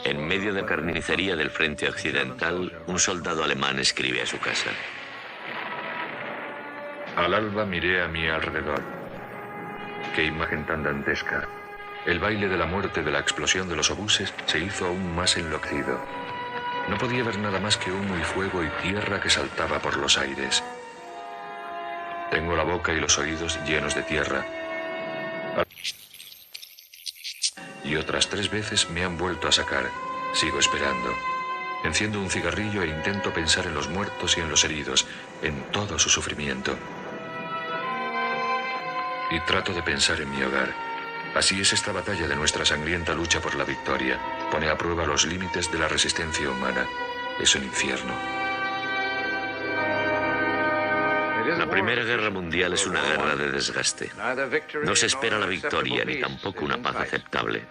En medio de la carnicería del frente occidental, un soldado alemán escribe a su casa. Al alba miré a mi alrededor. Qué imagen tan dantesca. El baile de la muerte de la explosión de los obuses se hizo aún más enloquecido. No podía ver nada más que humo y fuego y tierra que saltaba por los aires. Tengo la boca y los oídos llenos de tierra. Y otras 3 veces me han vuelto a sacar. Sigo esperando. Enciendo un cigarrillo e intento pensar en los muertos y en los heridos, en todo su sufrimiento. Y trato de pensar en mi hogar. Así es esta batalla de nuestra sangrienta lucha por la victoria. Pone a prueba los límites de la resistencia humana. Es un infierno. La Primera Guerra Mundial es una guerra de desgaste. No se espera la victoria ni tampoco una paz aceptable.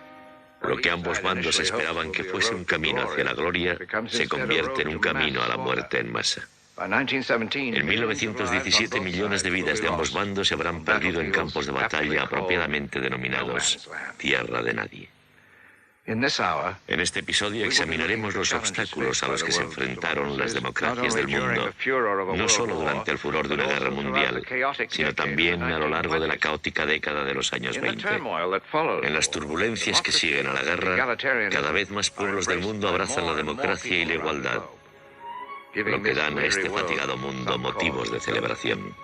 Lo que ambos bandos esperaban que fuese un camino hacia la gloria se convierte en un camino a la muerte en masa. En 1917 millones de vidas de ambos bandos se habrán perdido en campos de batalla apropiadamente denominados Tierra de Nadie. En este episodio examinaremos los obstáculos a los que se enfrentaron las democracias del mundo, no solo durante el furor de una guerra mundial, sino también a lo largo de la caótica década de los años 20. En las turbulencias que siguen a la guerra, cada vez más pueblos del mundo abrazan la democracia y la igualdad, lo que dan a este fatigado mundo motivos de celebración.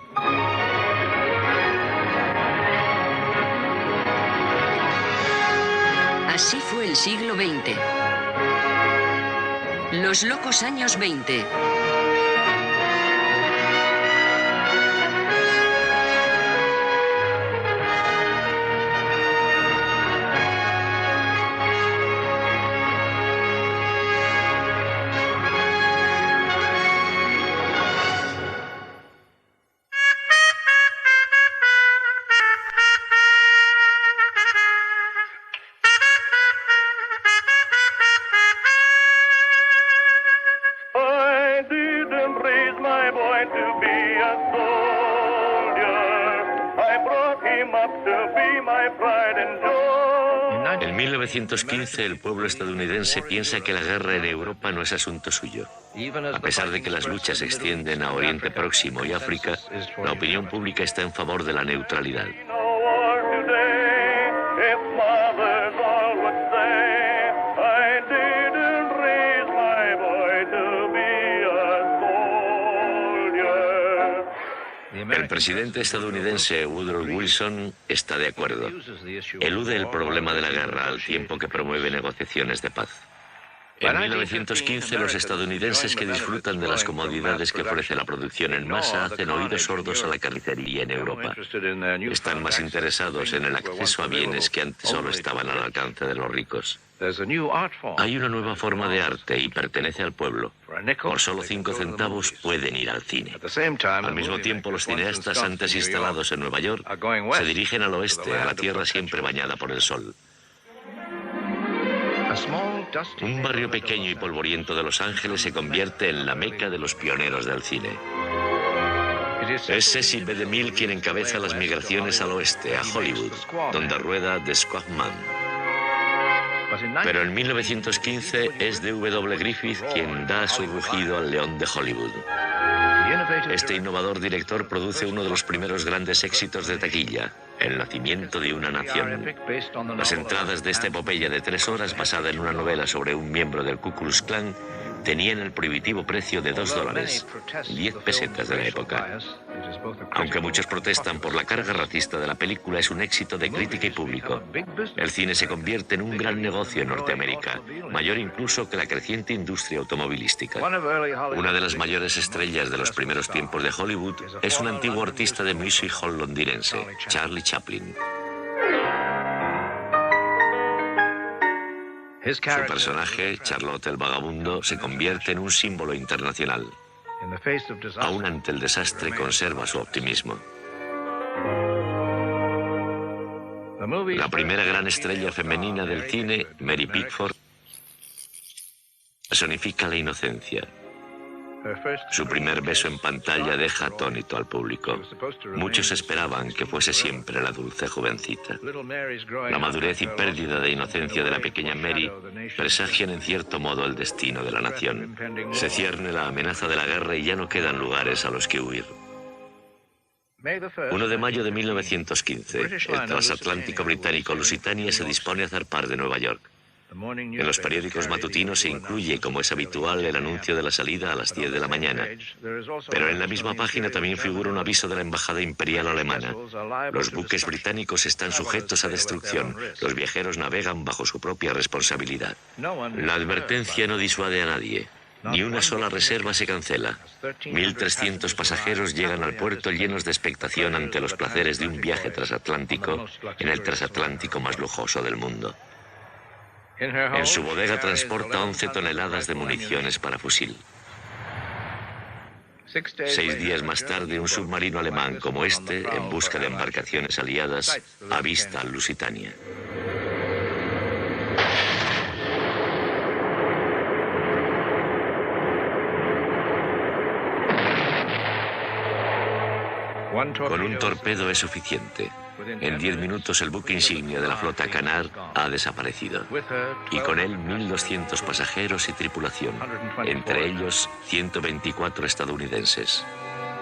Así fue el siglo XX. Los locos años 20. En 1915 el pueblo estadounidense piensa que la guerra en Europa no es asunto suyo. A pesar de que las luchas se extienden a Oriente Próximo y África, la opinión pública está en favor de la neutralidad. El presidente estadounidense Woodrow Wilson está de acuerdo. Elude el problema de la guerra al tiempo que promueve negociaciones de paz. En 1915, los estadounidenses que disfrutan de las comodidades que ofrece la producción en masa hacen oídos sordos a la carnicería en Europa. Están más interesados en el acceso a bienes que antes solo estaban al alcance de los ricos. Hay una nueva forma de arte y pertenece al pueblo. Por solo 5 centavos pueden ir al cine. Al mismo tiempo, los cineastas antes instalados en Nueva York se dirigen al oeste, a la tierra siempre bañada por el sol. Un barrio pequeño y polvoriento de Los Ángeles se convierte en la meca de los pioneros del cine. Es Cecil B. DeMille quien encabeza las migraciones al oeste, a Hollywood, donde rueda The Squawman. Pero en 1915 es D.W. Griffith quien da su rugido al león de Hollywood. Este innovador director produce uno de los primeros grandes éxitos de taquilla, El nacimiento de una nación. Las entradas de esta epopeya de 3 horas, basada en una novela sobre un miembro del Ku Klux Klan, tenían el prohibitivo precio de $2, 10 pesetas de la época. Aunque muchos protestan por la carga racista de la película, es un éxito de crítica y público. El cine se convierte en un gran negocio en Norteamérica, mayor incluso que la creciente industria automovilística. Una de las mayores estrellas de los primeros tiempos de Hollywood es un antiguo artista de music hall londinense, Charlie Chaplin. Su personaje, Charlotte el Vagabundo, se convierte en un símbolo internacional. Aún ante el desastre, conserva su optimismo. La primera gran estrella femenina del cine, Mary Pickford, personifica la inocencia. Su primer beso en pantalla deja atónito al público. Muchos esperaban que fuese siempre la dulce jovencita. La madurez y pérdida de inocencia de la pequeña Mary presagian en cierto modo el destino de la nación. Se cierne la amenaza de la guerra y ya no quedan lugares a los que huir. 1 de mayo de 1915, el transatlántico británico Lusitania se dispone a zarpar de Nueva York. En los periódicos matutinos se incluye, como es habitual, el anuncio de la salida a las 10 de la mañana. Pero en la misma página también figura un aviso de la Embajada Imperial Alemana. Los buques británicos están sujetos a destrucción. Los viajeros navegan bajo su propia responsabilidad. La advertencia no disuade a nadie. Ni una sola reserva se cancela. 1.300 pasajeros llegan al puerto llenos de expectación ante los placeres de un viaje transatlántico en el transatlántico más lujoso del mundo. En su bodega transporta 11 toneladas de municiones para fusil. 6 días más tarde, un submarino alemán como este, en busca de embarcaciones aliadas, avista al Lusitania. Con un torpedo es suficiente. En 10 minutos el buque insignia de la flota Canard ha desaparecido. Y con él 1.200 pasajeros y tripulación, entre ellos 124 estadounidenses.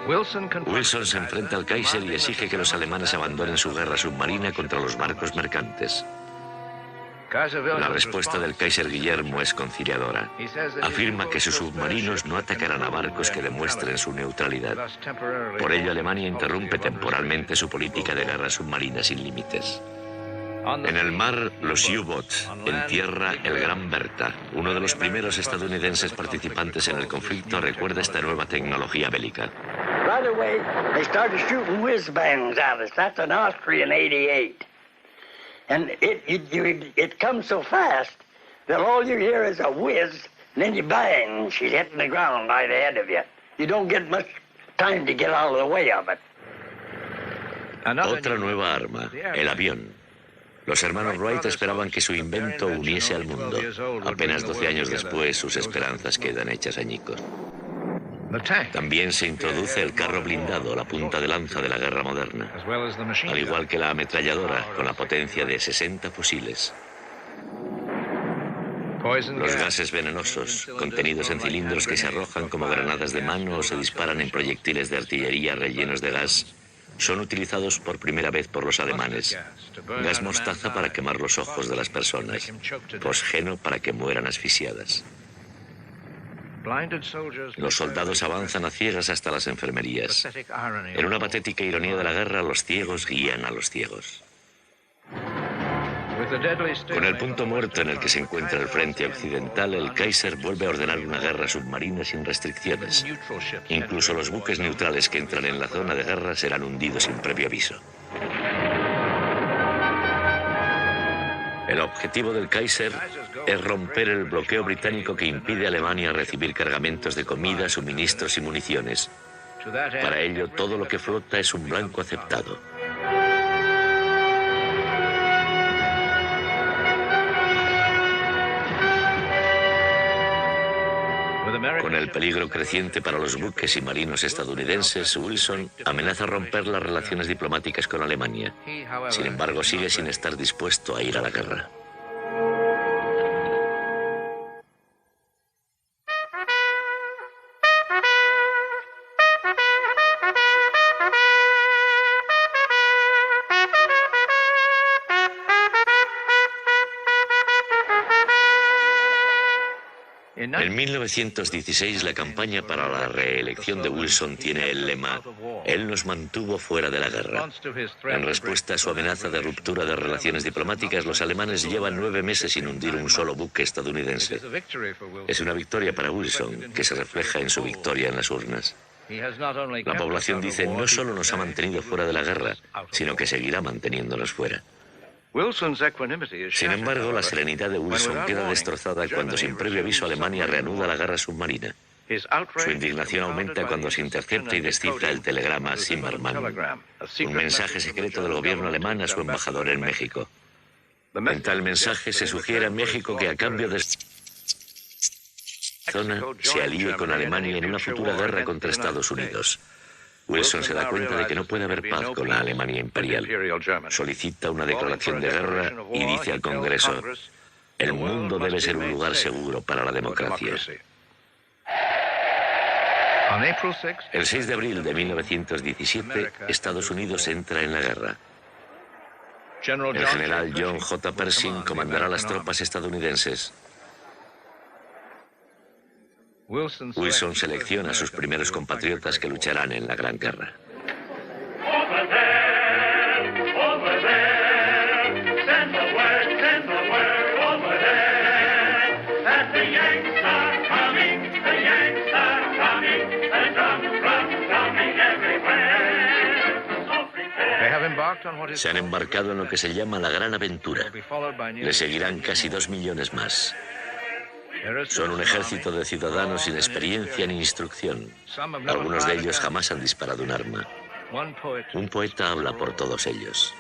Wilson se enfrenta al Kaiser y exige que los alemanes abandonen su guerra submarina contra los barcos mercantes. La respuesta del Kaiser Guillermo es conciliadora. Afirma que sus submarinos no atacarán a barcos que demuestren su neutralidad. Por ello, Alemania interrumpe temporalmente su política de guerra submarina sin límites. En el mar, los U-Boats. En tierra, el Gran Bertha. Uno de los primeros estadounidenses participantes en el conflicto recuerda esta nueva tecnología bélica. Right away, they started shooting whiz-bangs at us. That's an Austrian 88. And it comes so fast that all you hear is a whiz, and then you bang, she's hitting the ground right ahead of you. You don't get much time to get out of the way of it. Otra nueva arma, el avión. Los hermanos Wright esperaban que su invento uniese al mundo. Apenas 12 años después, sus esperanzas quedan hechas añicos. También se introduce el carro blindado, la punta de lanza de la guerra moderna, al igual que la ametralladora, con la potencia de 60 fusiles. Los gases venenosos, contenidos en cilindros que se arrojan como granadas de mano o se disparan en proyectiles de artillería rellenos de gas, son utilizados por primera vez por los alemanes. Gas mostaza para quemar los ojos de las personas, fosgeno para que mueran asfixiadas. Los soldados avanzan a ciegas hasta las enfermerías. En una patética ironía de la guerra, los ciegos guían a los ciegos. Con el punto muerto en el que se encuentra el frente occidental, el Kaiser vuelve a ordenar una guerra submarina sin restricciones. Incluso los buques neutrales que entran en la zona de guerra serán hundidos sin previo aviso. El objetivo del Kaiser es romper el bloqueo británico que impide a Alemania recibir cargamentos de comida, suministros y municiones. Para ello, todo lo que flota es un blanco aceptado. Con el peligro creciente para los buques y marinos estadounidenses, Wilson amenaza romper las relaciones diplomáticas con Alemania. Sin embargo, sigue sin estar dispuesto a ir a la guerra. En 1916, la campaña para la reelección de Wilson tiene el lema «Él nos mantuvo fuera de la guerra». En respuesta a su amenaza de ruptura de relaciones diplomáticas, los alemanes llevan 9 meses sin hundir un solo buque estadounidense. Es una victoria para Wilson, que se refleja en su victoria en las urnas. La población dice, no solo nos ha mantenido fuera de la guerra, sino que seguirá manteniéndonos fuera. Sin embargo, la serenidad de Wilson queda destrozada cuando, sin previo aviso, Alemania reanuda la guerra submarina. Su indignación aumenta cuando se intercepta y descifra el telegrama Zimmermann, un mensaje secreto del gobierno alemán a su embajador en México. En tal mensaje se sugiere a México que, a cambio de zona se alíe con Alemania en una futura guerra contra Estados Unidos. Wilson se da cuenta de que no puede haber paz con la Alemania imperial. Solicita una declaración de guerra y dice al Congreso: el mundo debe ser un lugar seguro para la democracia. El 6 de abril de 1917, Estados Unidos entra en la guerra. El general John J. Pershing comandará las tropas estadounidenses. Wilson selecciona a sus primeros compatriotas que lucharán en la Gran Guerra. Se han embarcado en lo que se llama la Gran Aventura. Le seguirán casi 2 millones más. Son un ejército de ciudadanos sin experiencia ni instrucción. Algunos de ellos jamás han disparado un arma. Un poeta habla por todos ellos.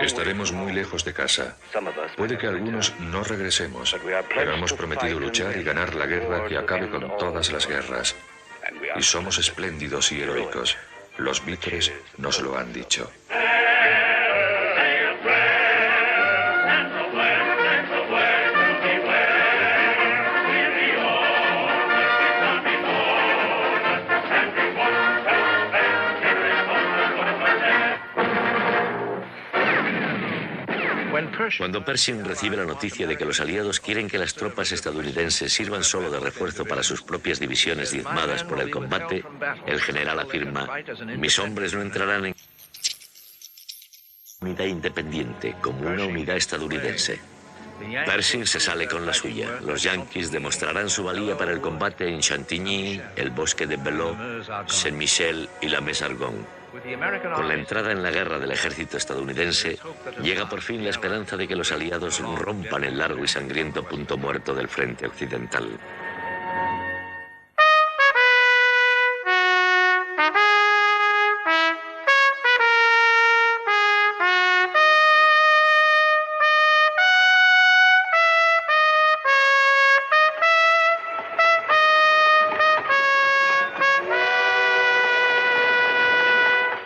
Estaremos muy lejos de casa. Puede que algunos no regresemos, pero hemos prometido luchar y ganar la guerra que acabe con todas las guerras. Y somos espléndidos y heroicos. Los Beatles nos lo han dicho. Cuando Pershing recibe la noticia de que los aliados quieren que las tropas estadounidenses sirvan solo de refuerzo para sus propias divisiones diezmadas por el combate, el general afirma: mis hombres no entrarán en unidad independiente, como una unidad estadounidense. Pershing se sale con la suya. Los yanquis demostrarán su valía para el combate en Chantilly, el bosque de Belleau, Saint-Michel y la Mesa-Argonne. Con la entrada en la guerra del ejército estadounidense, llega por fin la esperanza de que los aliados rompan el largo y sangriento punto muerto del frente occidental.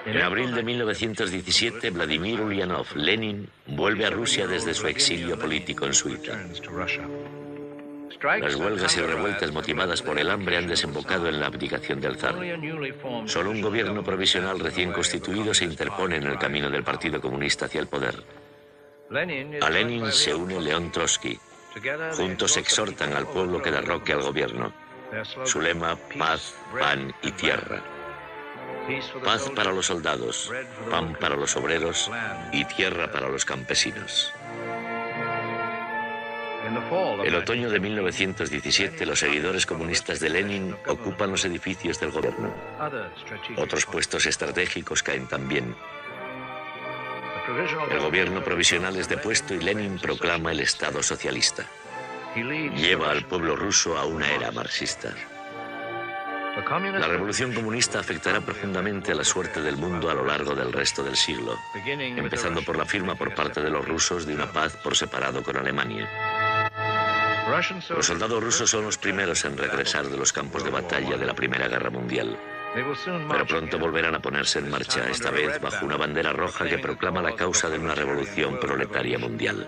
En abril de 1917, Vladimir Ulyanov, Lenin, vuelve a Rusia desde su exilio político en Suiza. Las huelgas y revueltas motivadas por el hambre han desembocado en la abdicación del zar. Solo un gobierno provisional recién constituido se interpone en el camino del Partido Comunista hacia el poder. A Lenin se une León Trotsky. Juntos exhortan al pueblo que derroque al gobierno. Su lema: paz, pan y tierra. Paz para los soldados, pan para los obreros y tierra para los campesinos. El otoño de 1917, los seguidores comunistas de Lenin ocupan los edificios del gobierno. Otros puestos estratégicos caen también. El gobierno provisional es depuesto y Lenin proclama el Estado socialista. Lleva al pueblo ruso a una era marxista. La revolución comunista afectará profundamente a la suerte del mundo a lo largo del resto del siglo, empezando por la firma por parte de los rusos de una paz por separado con Alemania. Los soldados rusos son los primeros en regresar de los campos de batalla de la Primera Guerra Mundial, pero pronto volverán a ponerse en marcha, esta vez bajo una bandera roja que proclama la causa de una revolución proletaria mundial.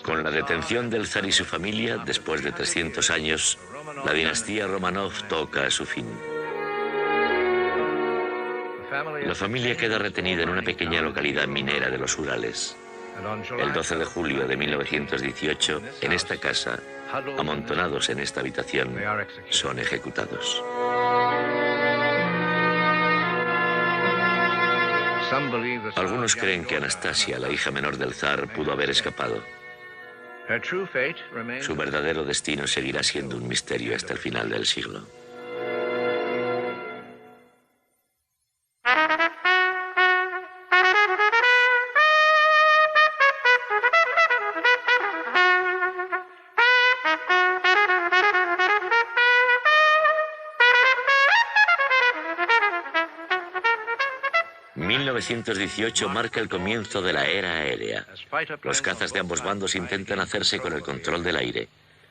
Con la detención del zar y su familia, después de 300 años, la dinastía Romanov toca a su fin. La familia queda retenida en una pequeña localidad minera de los Urales. El 12 de julio de 1918, en esta casa, amontonados en esta habitación, son ejecutados. Algunos creen que Anastasia, la hija menor del zar, pudo haber escapado. Su verdadero destino seguirá siendo un misterio hasta el final del siglo. 1918 marca el comienzo de la era aérea. Los cazas de ambos bandos intentan hacerse con el control del aire.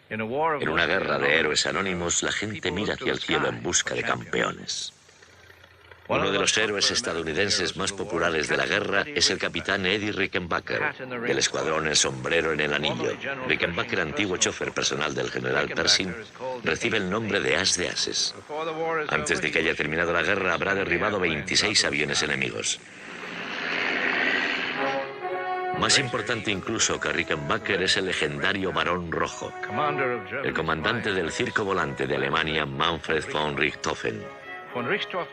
En una guerra de héroes anónimos, la gente mira hacia el cielo en busca de campeones. Uno de los héroes estadounidenses más populares de la guerra es el capitán Eddie Rickenbacker, del escuadrón El Sombrero en el Anillo. Rickenbacker, antiguo chofer personal del general Pershing, recibe el nombre de As de Ases. Antes de que haya terminado la guerra, habrá derribado 26 aviones enemigos. Más importante incluso que Rickenbacker es el legendario Barón Rojo, el comandante del circo volante de Alemania, Manfred von Richthofen.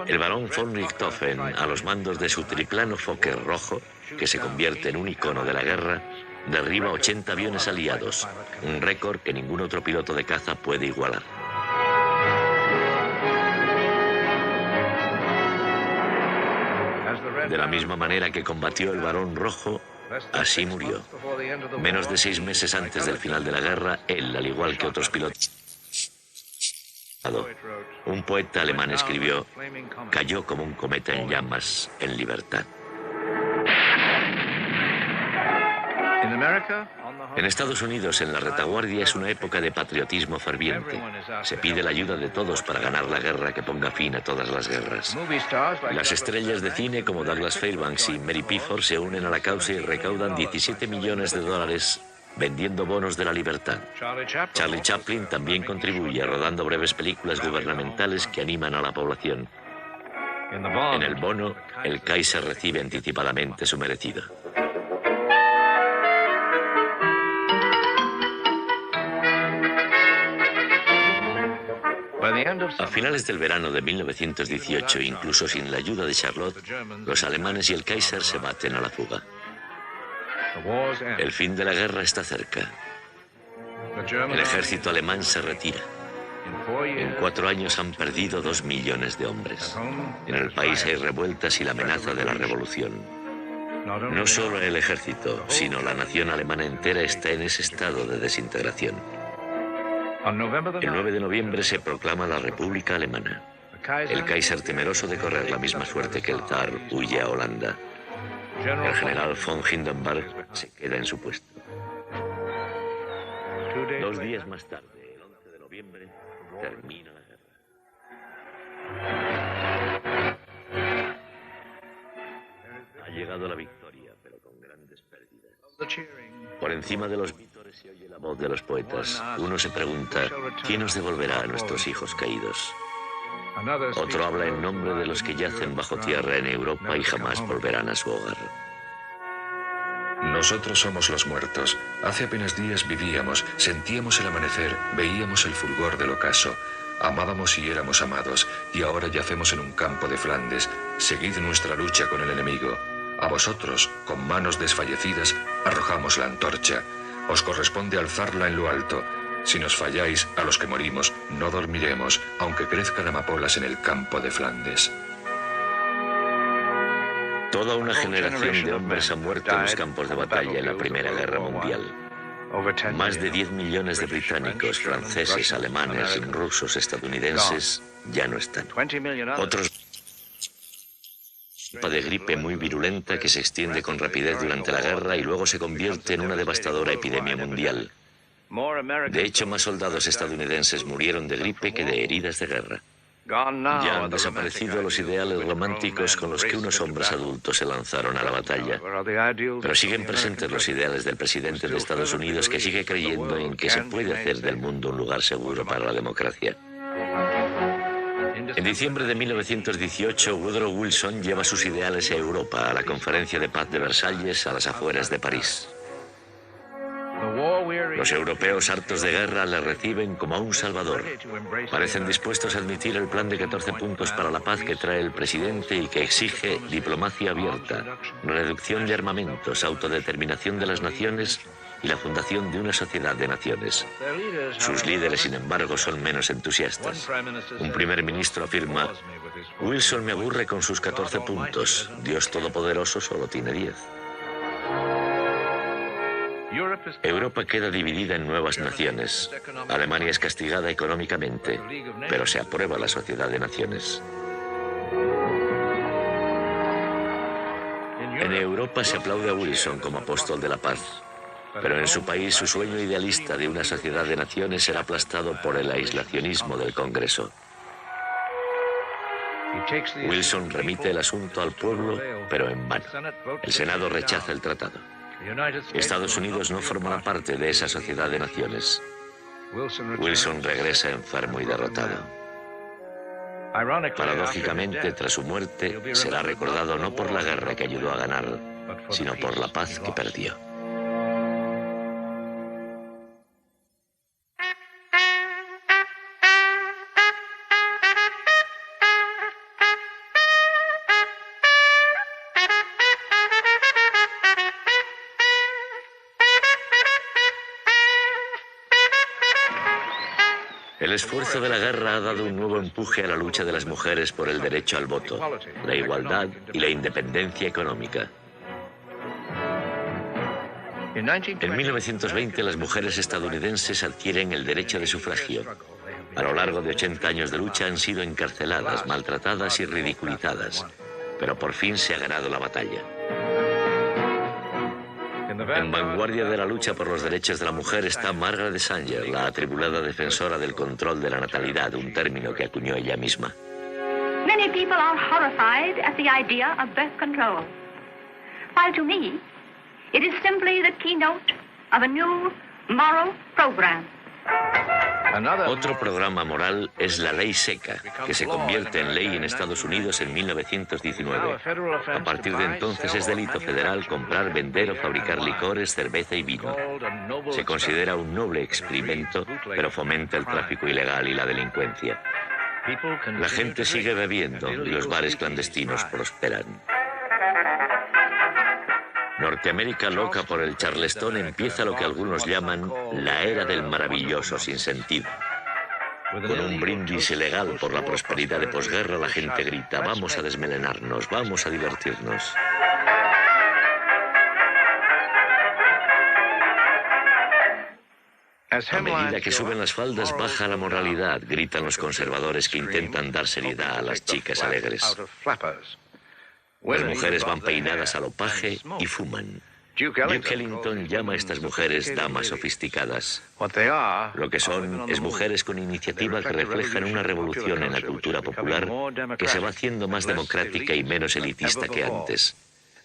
El barón von Richthofen, a los mandos de su triplano Fokker rojo, que se convierte en un icono de la guerra, derriba 80 aviones aliados, un récord que ningún otro piloto de caza puede igualar. De la misma manera que combatió el Barón Rojo, así murió. Menos de 6 meses antes del final de la guerra, él, al igual que otros pilotos, un poeta alemán escribió: cayó como un cometa en llamas en libertad. En Estados Unidos, en la retaguardia, es una época de patriotismo ferviente. Se pide la ayuda de todos para ganar la guerra que ponga fin a todas las guerras. Las estrellas de cine como Douglas Fairbanks y Mary Pickford se unen a la causa y recaudan $17 millones vendiendo bonos de la libertad. Charlie Chaplin también contribuye rodando breves películas gubernamentales que animan a la población. En el bono, el Kaiser recibe anticipadamente su merecido. A finales del verano de 1918, incluso sin la ayuda de Charlotte, los alemanes y el Kaiser se baten a la fuga. El fin de la guerra está cerca. El ejército alemán se retira. En 4 años han perdido 2 millones de hombres. En el país hay revueltas y la amenaza de la revolución. No solo el ejército, sino la nación alemana entera está en ese estado de desintegración. El 9 de noviembre se proclama la República Alemana. El Kaiser, temeroso de correr la misma suerte que el zar, huye a Holanda. El general von Hindenburg se queda en su puesto. 2 días más tarde, el 11 de noviembre, termina la guerra. Ha llegado la victoria, pero con grandes pérdidas. Por encima de los vítores se oye la voz de los poetas. Uno se pregunta: ¿quién nos devolverá a nuestros hijos caídos? Otro habla en nombre de los que yacen bajo tierra en Europa y jamás volverán a su hogar. Nosotros somos los muertos. Hace apenas días vivíamos, sentíamos el amanecer, veíamos el fulgor del ocaso, amábamos y éramos amados, y ahora yacemos en un campo de Flandes. Seguid nuestra lucha con el enemigo. A vosotros, con manos desfallecidas, arrojamos la antorcha. Os corresponde alzarla en lo alto. Si nos falláis, a los que morimos, no dormiremos, aunque crezcan amapolas en el campo de Flandes. Toda una generación de hombres ha muerto en los campos de batalla en la Primera Guerra Mundial. Más de 10 millones de británicos, franceses, alemanes, rusos, estadounidenses ya no están. Otros de gripe muy virulenta que se extiende con rapidez durante la guerra y luego se convierte en una devastadora epidemia mundial. De hecho, más soldados estadounidenses murieron de gripe que de heridas de guerra. Ya han desaparecido los ideales románticos con los que unos hombres adultos se lanzaron a la batalla. Pero siguen presentes los ideales del presidente de Estados Unidos, que sigue creyendo en que se puede hacer del mundo un lugar seguro para la democracia. En diciembre de 1918, Woodrow Wilson lleva sus ideales a Europa, a la Conferencia de Paz de Versalles, a las afueras de París. Los europeos hartos de guerra le reciben como a un salvador. Parecen dispuestos a admitir el plan de 14 puntos para la paz que trae el presidente y que exige diplomacia abierta, reducción de armamentos, autodeterminación de las naciones y la fundación de una sociedad de naciones. Sus líderes, sin embargo, son menos entusiastas. Un primer ministro afirma: Wilson me aburre con sus 14 puntos. Dios Todopoderoso solo tiene 10. Europa queda dividida en nuevas naciones. Alemania es castigada económicamente, pero se aprueba la Sociedad de Naciones. En Europa se aplaude a Wilson como apóstol de la paz, pero en su país su sueño idealista de una sociedad de naciones será aplastado por el aislacionismo del Congreso. Wilson remite el asunto al pueblo, pero en vano. El Senado rechaza el tratado. Estados Unidos no formará parte de esa sociedad de naciones. Wilson regresa enfermo y derrotado. Paradójicamente, tras su muerte, será recordado no por la guerra que ayudó a ganar, sino por la paz que perdió. El esfuerzo de la guerra ha dado un nuevo empuje a la lucha de las mujeres por el derecho al voto, la igualdad y la independencia económica. En 1920 las mujeres estadounidenses adquieren el derecho de sufragio. A lo largo de 80 años de lucha han sido encarceladas, maltratadas y ridiculizadas, pero por fin se ha ganado la batalla. En vanguardia de la lucha por los derechos de la mujer está Margaret Sanger, la atribulada defensora del control de la natalidad, un término que acuñó ella misma. Many people are horrified at the idea of birth control, while to me it is simply the keynote of a new moral program. Otro programa moral es la ley seca, que se convierte en ley en Estados Unidos en 1919. A partir de entonces es delito federal comprar, vender o fabricar licores, cerveza y vino. Se considera un noble experimento, pero fomenta el tráfico ilegal y la delincuencia. La gente sigue bebiendo y los bares clandestinos prosperan. Norteamérica, loca por el Charleston, empieza lo que algunos llaman la era del maravilloso sinsentido. Con un brindis ilegal por la prosperidad de posguerra, la gente grita: vamos a desmelenarnos, vamos a divertirnos. A medida que suben las faldas, baja la moralidad, gritan los conservadores que intentan dar seriedad a las chicas alegres. Las mujeres van peinadas a lo paje y fuman. Duke Ellington llama a estas mujeres damas sofisticadas. Lo que son es mujeres con iniciativa que reflejan una revolución en la cultura popular que se va haciendo más democrática y menos elitista que antes.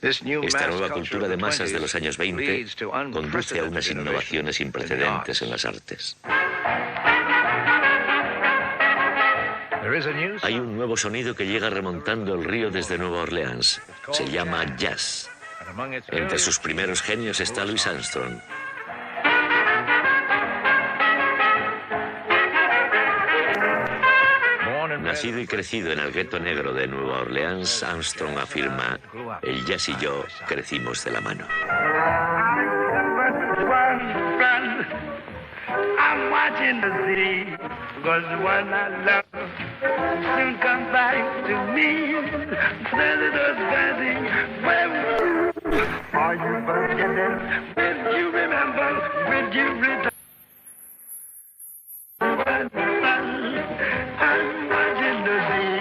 Esta nueva cultura de masas de los años 20 conduce a unas innovaciones sin precedentes en las artes. Hay un nuevo sonido que llega remontando el río desde Nueva Orleans. Se llama jazz. Entre sus primeros genios está Louis Armstrong. Nacido y crecido en el gueto negro de Nueva Orleans, Armstrong afirma: el jazz y yo crecimos de la mano. I'm watching the sea, because the one I love soon come back to me. Senators dancing, where are you forgetting? Will you remember? Will you return? I'm watching the sea,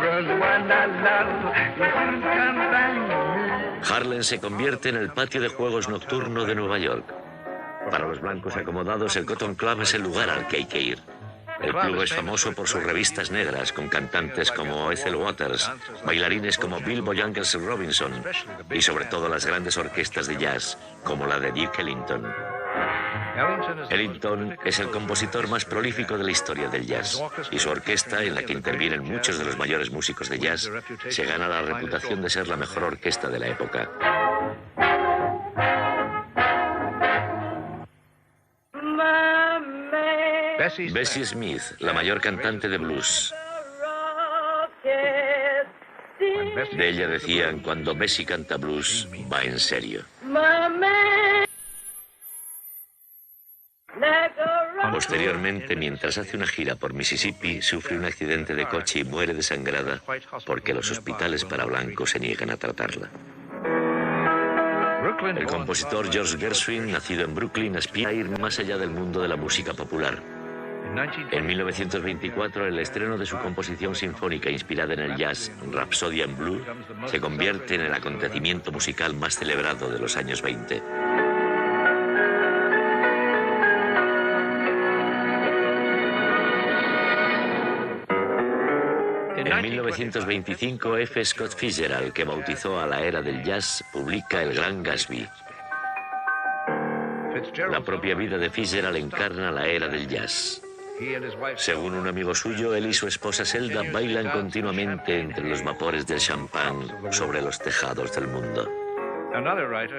because the one I love soon come back to me. Harlem se convierte en el patio de juegos nocturno de Nueva York. Para los blancos acomodados, el Cotton Club es el lugar al que hay que ir. El club es famoso por sus revistas negras, con cantantes como Ethel Waters, bailarines como Bilbo Youngers Robinson y sobre todo las grandes orquestas de jazz, como la de Duke Ellington. Ellington es el compositor más prolífico de la historia del jazz, y su orquesta, en la que intervienen muchos de los mayores músicos de jazz, se gana la reputación de ser la mejor orquesta de la época. Bessie Smith, la mayor cantante de blues. De ella decían: cuando Bessie canta blues, va en serio. Posteriormente, mientras hace una gira por Mississippi, sufre un accidente de coche y muere desangrada porque los hospitales para blancos se niegan a tratarla. El compositor George Gershwin, nacido en Brooklyn, aspira a ir más allá del mundo de la música popular. En 1924, el estreno de su composición sinfónica inspirada en el jazz, Rhapsody in Blue, se convierte en el acontecimiento musical más celebrado de los años 20. En 1925, F. Scott Fitzgerald, que bautizó a la era del jazz, publica El Gran Gatsby. La propia vida de Fitzgerald encarna la era del jazz. Según un amigo suyo, él y su esposa Zelda bailan continuamente entre los vapores del champán sobre los tejados del mundo.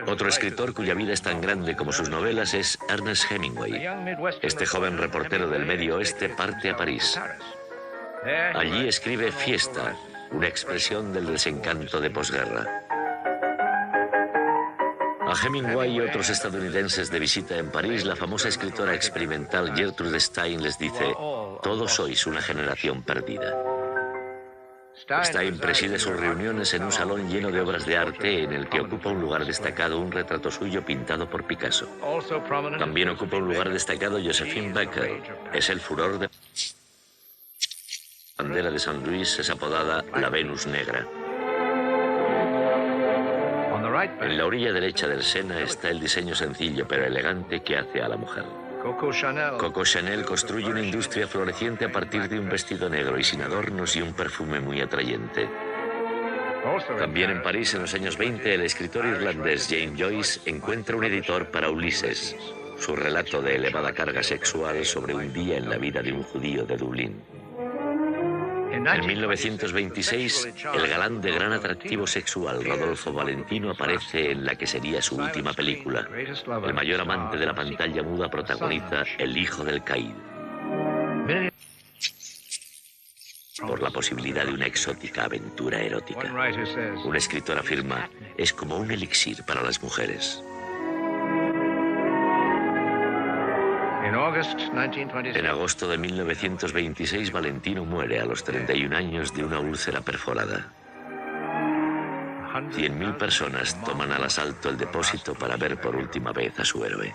Otro escritor cuya vida es tan grande como sus novelas es Ernest Hemingway. Este joven reportero del Medio Oeste parte a París. Allí escribe Fiesta, una expresión del desencanto de posguerra. A Hemingway y otros estadounidenses de visita en París, la famosa escritora experimental Gertrude Stein les dice: todos sois una generación perdida. Stein preside sus reuniones en un salón lleno de obras de arte en el que ocupa un lugar destacado un retrato suyo pintado por Picasso. También ocupa un lugar destacado Josephine Baker. Es el furor de... La bandera de San Luis es apodada la Venus Negra. En la orilla derecha del Sena está el diseño sencillo pero elegante que hace a la mujer. Coco Chanel construye una industria floreciente a partir de un vestido negro y sin adornos y un perfume muy atrayente. También en París, en los años 20, el escritor irlandés James Joyce encuentra un editor para Ulises, su relato de elevada carga sexual sobre un día en la vida de un judío de Dublín. En 1926, el galán de gran atractivo sexual Rodolfo Valentino aparece en la que sería su última película. El mayor amante de la pantalla muda protagoniza El hijo del Caíd, por la posibilidad de una exótica aventura erótica. Un escritor afirma: es como un elixir para las mujeres. En agosto de 1926, Valentino muere a los 31 años de una úlcera perforada. 100.000 personas toman al asalto el depósito para ver por última vez a su héroe.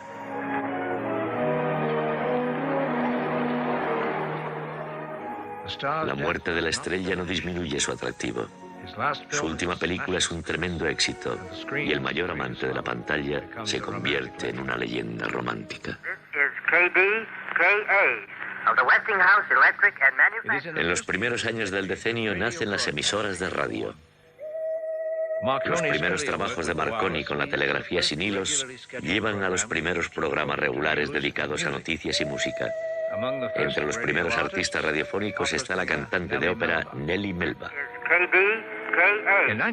La muerte de la estrella no disminuye su atractivo. Su última película es un tremendo éxito y el mayor amante de la pantalla se convierte en una leyenda romántica. En los primeros años del decenio nacen las emisoras de radio. Los primeros trabajos de Marconi con la telegrafía sin hilos llevan a los primeros programas regulares dedicados a noticias y música. Entre los primeros artistas radiofónicos está la cantante de ópera Nellie Melba.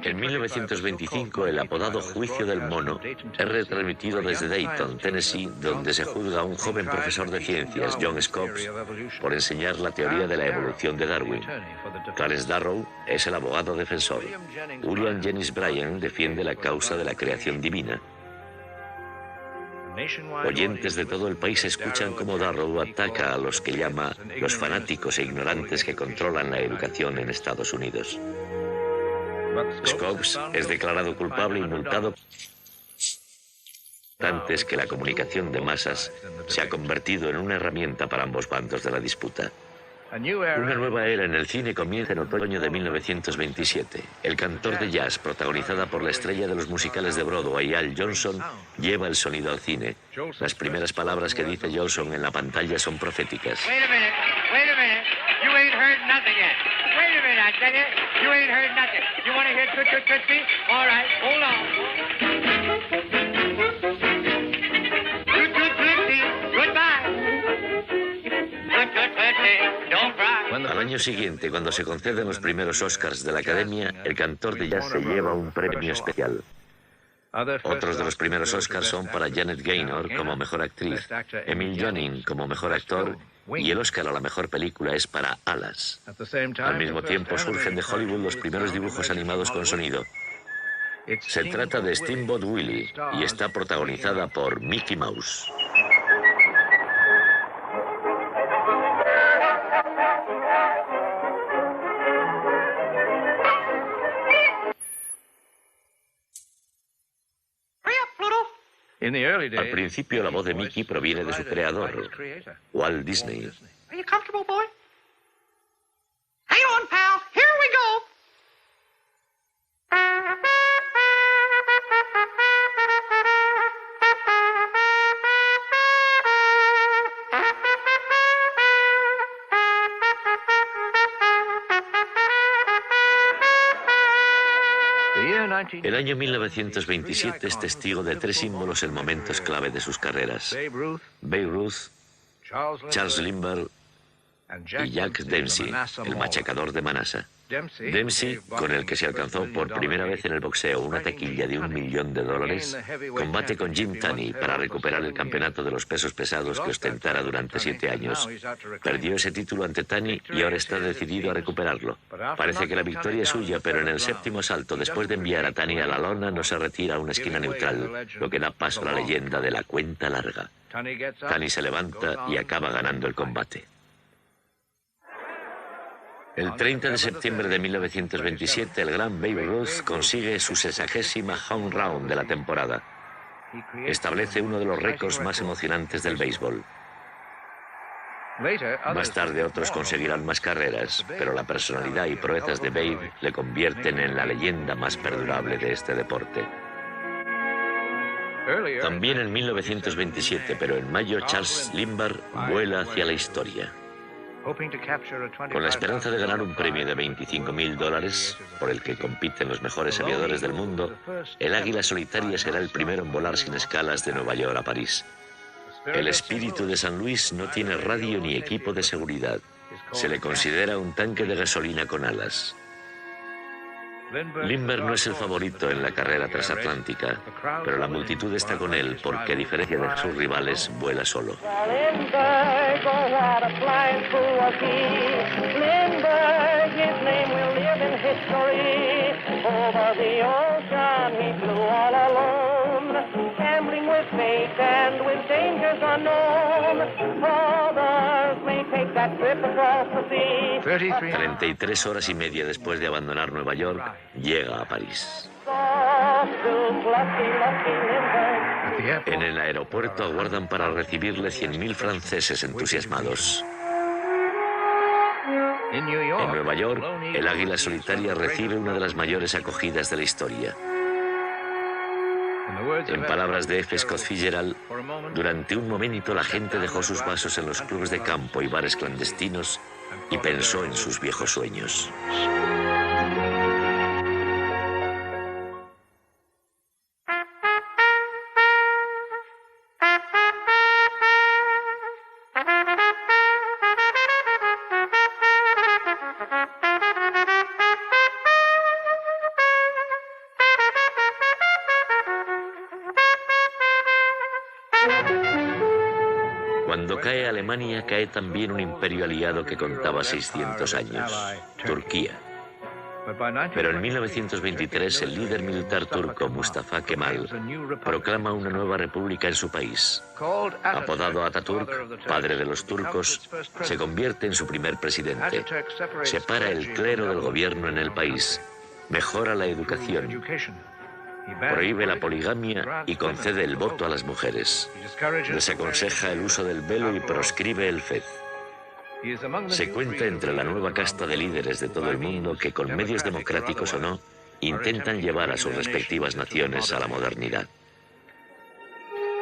En 1925, el apodado Juicio del Mono es retransmitido desde Dayton, Tennessee, donde se juzga a un joven profesor de ciencias, John Scopes, por enseñar la teoría de la evolución de Darwin. Clarence Darrow es el abogado defensor. William Jennings Bryan defiende la causa de la creación divina. Oyentes de todo el país escuchan cómo Darrow ataca a los que llama los fanáticos e ignorantes que controlan la educación en Estados Unidos. Scopes es declarado culpable y multado antes que la comunicación de masas se ha convertido en una herramienta para ambos bandos de la disputa. Una nueva era en el cine comienza en otoño de 1927. El cantor de jazz, protagonizada por la estrella de los musicales de Broadway, Al Jolson, lleva el sonido al cine. Las primeras palabras que dice Jolson en la pantalla son proféticas. Wait a minute. You ain't heard nothing yet. Wait a minute, I tell you. You ain't heard nothing. You want to hear Toot Toot Tootsie? All right, hold on. Toot Toot Tootsie, goodbye. Toot Toot Tootsie, don't cry. Al año siguiente, cuando se conceden los primeros Oscars de la Academia, el cantor de jazz se lleva un premio especial. Otros de los primeros Oscars son para Janet Gaynor como mejor actriz, Emil Jannings como mejor actor y el Oscar a la mejor película es para Alas. Al mismo tiempo surgen de Hollywood los primeros dibujos animados con sonido. Se trata de Steamboat Willie y está protagonizada por Mickey Mouse. Al principio la voz de Mickey proviene de su creador, Walt Disney. El año 1927 es testigo de 3 símbolos en momentos clave de sus carreras: Babe Ruth, Charles Lindbergh y Jack Dempsey, el machacador de Manassas. Dempsey, con el que se alcanzó por primera vez en el boxeo una taquilla de $1 millón, combate con Jim Tunney para recuperar el campeonato de los pesos pesados que ostentara durante 7 años. Perdió ese título ante Tunney y ahora está decidido a recuperarlo. Parece que la victoria es suya, pero en el 7º asalto, después de enviar a Tunney a la lona, no se retira a una esquina neutral, lo que da paso a la leyenda de la cuenta larga. Tunney se levanta y acaba ganando el combate. El 30 de septiembre de 1927, el gran Babe Ruth consigue su 60ª home run de la temporada. Establece uno de los récords más emocionantes del béisbol. Más tarde otros conseguirán más carreras, pero la personalidad y proezas de Babe le convierten en la leyenda más perdurable de este deporte. También en 1927, pero en mayo, Charles Lindbergh vuela hacia la historia. Con la esperanza de ganar un premio de $25.000, por el que compiten los mejores aviadores del mundo, el águila solitaria será el primero en volar sin escalas de Nueva York a París. El espíritu de San Luis no tiene radio ni equipo de seguridad. Se le considera un tanque de gasolina con alas. Lindbergh no es el favorito en la carrera transatlántica, pero la multitud está con él porque, a diferencia de sus rivales, vuela solo. that trip across the sea. 33 horas y media después de abandonar Nueva York, llega a París. En el aeropuerto aguardan para recibirle 100.000 franceses entusiasmados. En Nueva York, el águila solitaria recibe una de las mayores acogidas de la historia. En palabras de F. Scott Fitzgerald, durante un momento la gente dejó sus vasos en los clubes de campo y bares clandestinos y pensó en sus viejos sueños. Cuando cae Alemania, cae también un imperio aliado que contaba 600 años, Turquía. Pero en 1923 el líder militar turco Mustafa Kemal proclama una nueva república en su país. Apodado Atatürk, padre de los turcos, se convierte en su primer presidente. Separa el clero del gobierno en el país, mejora la educación, prohíbe la poligamia y concede el voto a las mujeres. Desaconseja el uso del velo y proscribe el fez. Se cuenta entre la nueva casta de líderes de todo el mundo que, con medios democráticos o no, intentan llevar a sus respectivas naciones a la modernidad.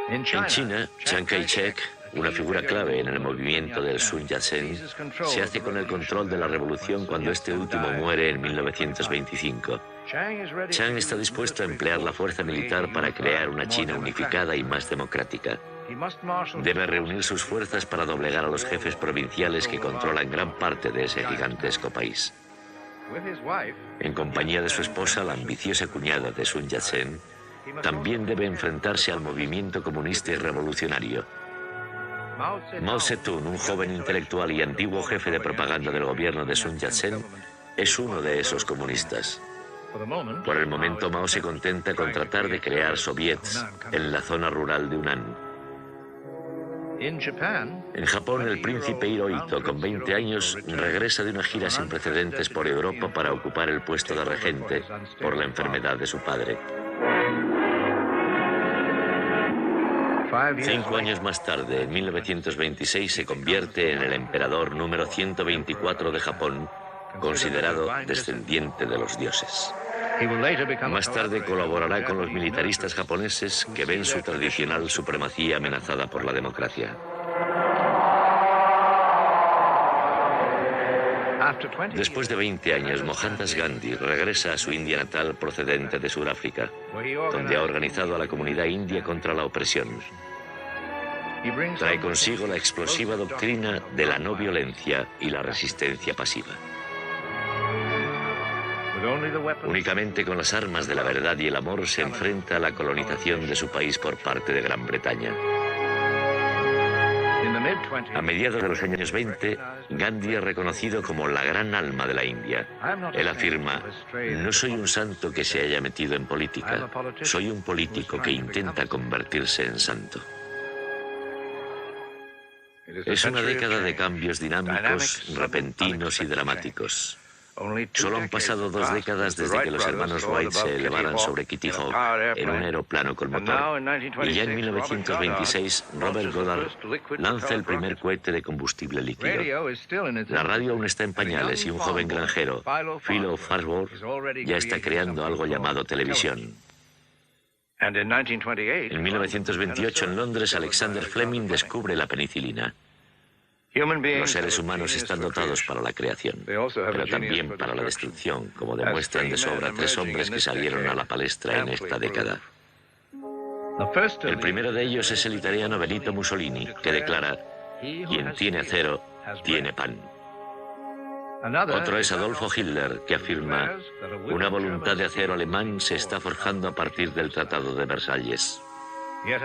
En China, Chiang Kai-shek, una figura clave en el movimiento del Sun Yat-sen, se hace con el control de la revolución cuando este último muere en 1925. Chiang está dispuesto a emplear la fuerza militar para crear una China unificada y más democrática. Debe reunir sus fuerzas para doblegar a los jefes provinciales que controlan gran parte de ese gigantesco país. En compañía de su esposa, la ambiciosa cuñada de Sun Yat-sen, también debe enfrentarse al movimiento comunista y revolucionario. Mao Zedong, un joven intelectual y antiguo jefe de propaganda del gobierno de Sun Yat-sen, es uno de esos comunistas. Por el momento, Mao se contenta con tratar de crear soviets en la zona rural de Hunan. En Japón, el príncipe Hirohito, con 20 años, regresa de una gira sin precedentes por Europa para ocupar el puesto de regente por la enfermedad de su padre. 5 años más tarde, en 1926, se convierte en el emperador número 124 de Japón, considerado descendiente de los dioses. Más tarde colaborará con los militaristas japoneses que ven su tradicional supremacía amenazada por la democracia. Después de 20 años, Mohandas Gandhi regresa a su India natal procedente de Sudáfrica, donde ha organizado a la comunidad india contra la opresión. Trae consigo la explosiva doctrina de la no violencia y la resistencia pasiva. Únicamente con las armas de la verdad y el amor se enfrenta a la colonización de su país por parte de Gran Bretaña. A mediados de los años 20, Gandhi es reconocido como la gran alma de la India. Él afirma: no soy un santo que se haya metido en política, soy un político que intenta convertirse en santo. Es una década de cambios dinámicos, repentinos y dramáticos. Solo han pasado 2 décadas desde que los hermanos Wright se elevaran sobre Kitty Hawk en un aeroplano con motor. Y ya en 1926, Robert Goddard lanza el primer cohete de combustible líquido. La radio aún está en pañales y un joven granjero, Philo Farnsworth, ya está creando algo llamado televisión. En 1928, en Londres, Alexander Fleming descubre la penicilina. Los seres humanos están dotados para la creación, pero también para la destrucción, como demuestran de sobra 3 hombres que salieron a la palestra en esta década. El primero de ellos es el italiano Benito Mussolini, que declara: quien tiene acero, tiene pan. Otro es Adolfo Hitler, que afirma: una voluntad de acero alemán se está forjando a partir del Tratado de Versalles.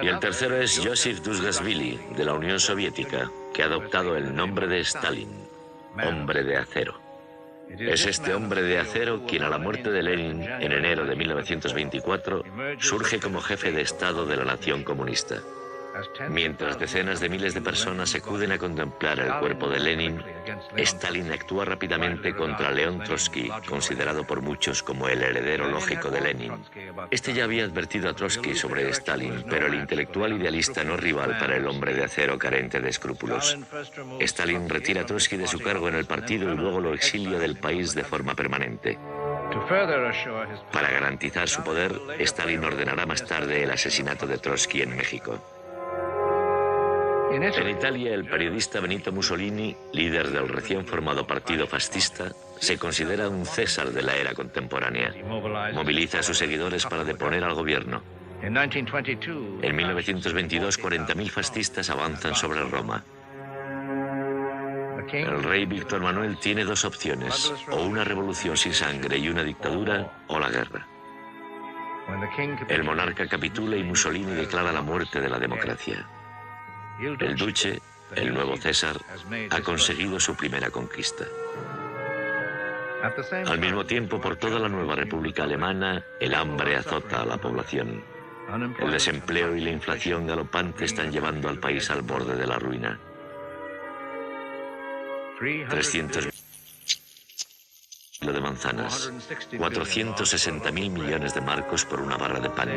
Y el tercero es Joseph Dusgasvili, de la Unión Soviética, que ha adoptado el nombre de Stalin, hombre de acero. Es este hombre de acero quien, a la muerte de Lenin en enero de 1924, surge como jefe de Estado de la nación comunista. Mientras decenas de miles de personas acuden a contemplar el cuerpo de Lenin, Stalin actúa rápidamente contra León Trotsky, considerado por muchos como el heredero lógico de Lenin. Este ya había advertido a Trotsky sobre Stalin, pero el intelectual idealista no es rival para el hombre de acero carente de escrúpulos. Stalin retira a Trotsky de su cargo en el partido y luego lo exilia del país de forma permanente. Para garantizar su poder, Stalin ordenará más tarde el asesinato de Trotsky en México. En Italia, el periodista Benito Mussolini, líder del recién formado partido fascista, se considera un César de la era contemporánea. Moviliza a sus seguidores para deponer al gobierno. En 1922, 40.000 fascistas avanzan sobre Roma. El rey Víctor Manuel tiene 2 opciones: o una revolución sin sangre y una dictadura, o la guerra. El monarca capitula y Mussolini declara la muerte de la democracia. El duce, el nuevo César, ha conseguido su primera conquista. Al mismo tiempo, por toda la nueva República Alemana, el hambre azota a la población. El desempleo y la inflación galopante están llevando al país al borde de la ruina. 300 de manzanas, 460.000 millones de marcos por una barra de pan.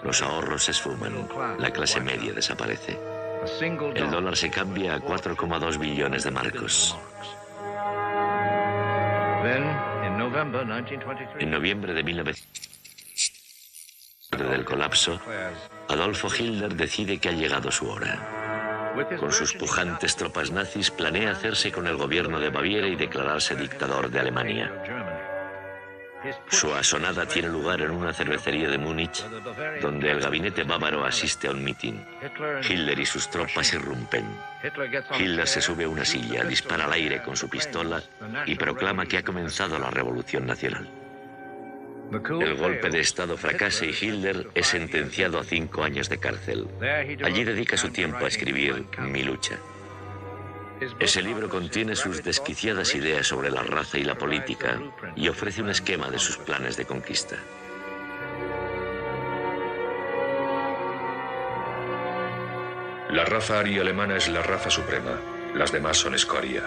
Los ahorros se esfuman, la clase media desaparece. El dólar se cambia a 4,2 billones de marcos. En noviembre de 1923, del colapso, Adolfo Hitler decide que ha llegado su hora. Con sus pujantes tropas nazis planea hacerse con el gobierno de Baviera y declararse dictador de Alemania. Su asonada tiene lugar en una cervecería de Múnich, donde el gabinete bávaro asiste a un mitin. Hitler y sus tropas irrumpen. Hitler se sube a una silla, dispara al aire con su pistola y proclama que ha comenzado la Revolución Nacional. El golpe de Estado fracasa y Hitler es sentenciado a 5 años de cárcel. Allí dedica su tiempo a escribir Mi lucha. Ese libro contiene sus desquiciadas ideas sobre la raza y la política y ofrece un esquema de sus planes de conquista. La raza aria alemana es la raza suprema. Las demás son escoria.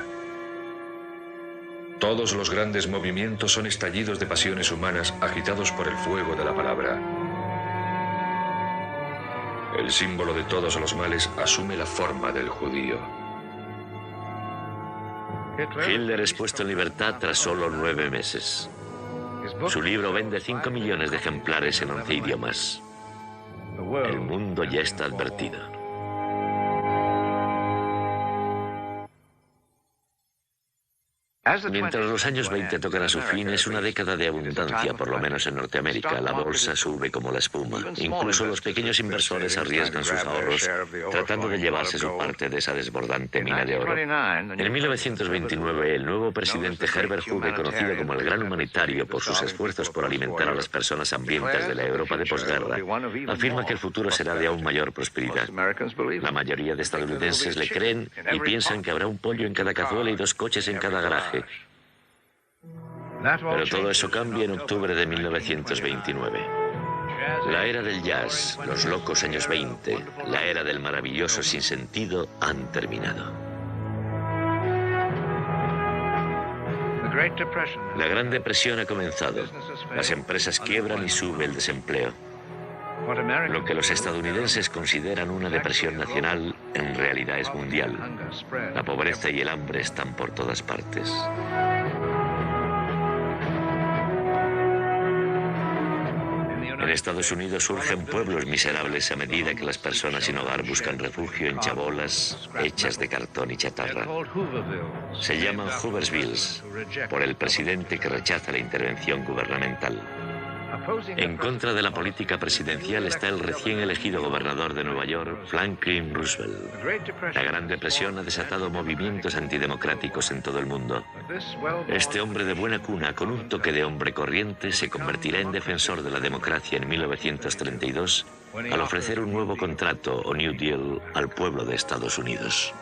Todos los grandes movimientos son estallidos de pasiones humanas agitados por el fuego de la palabra. El símbolo de todos los males asume la forma del judío. Hitler es puesto en libertad tras solo 9 meses. Su libro vende 5 millones de ejemplares en 11 idiomas. El mundo ya está advertido. Mientras los años 20 tocan a su fin, es una década de abundancia, por lo menos en Norteamérica. La bolsa sube como la espuma. Incluso los pequeños inversores arriesgan sus ahorros, tratando de llevarse su parte de esa desbordante mina de oro. En 1929, el nuevo presidente Herbert Hoover, conocido como el Gran Humanitario por sus esfuerzos por alimentar a las personas hambrientas de la Europa de posguerra, afirma que el futuro será de aún mayor prosperidad. La mayoría de estadounidenses le creen y piensan que habrá un pollo en cada cazuela y 2 coches en cada garaje. Pero todo eso cambia en octubre de 1929. La era del jazz, los locos años 20, la era del maravilloso sinsentido han terminado. La Gran Depresión ha comenzado. Las empresas quiebran y sube el desempleo. Lo que los estadounidenses consideran una depresión nacional, en realidad es mundial. La pobreza y el hambre están por todas partes. En Estados Unidos surgen pueblos miserables a medida que las personas sin hogar buscan refugio en chabolas hechas de cartón y chatarra. Se llaman Hooversvilles, por el presidente que rechaza la intervención gubernamental. En contra de la política presidencial está el recién elegido gobernador de Nueva York, Franklin Roosevelt. La Gran Depresión ha desatado movimientos antidemocráticos en todo el mundo. Este hombre de buena cuna, con un toque de hombre corriente, se convertirá en defensor de la democracia en 1932 al ofrecer un nuevo contrato o New Deal al pueblo de Estados Unidos.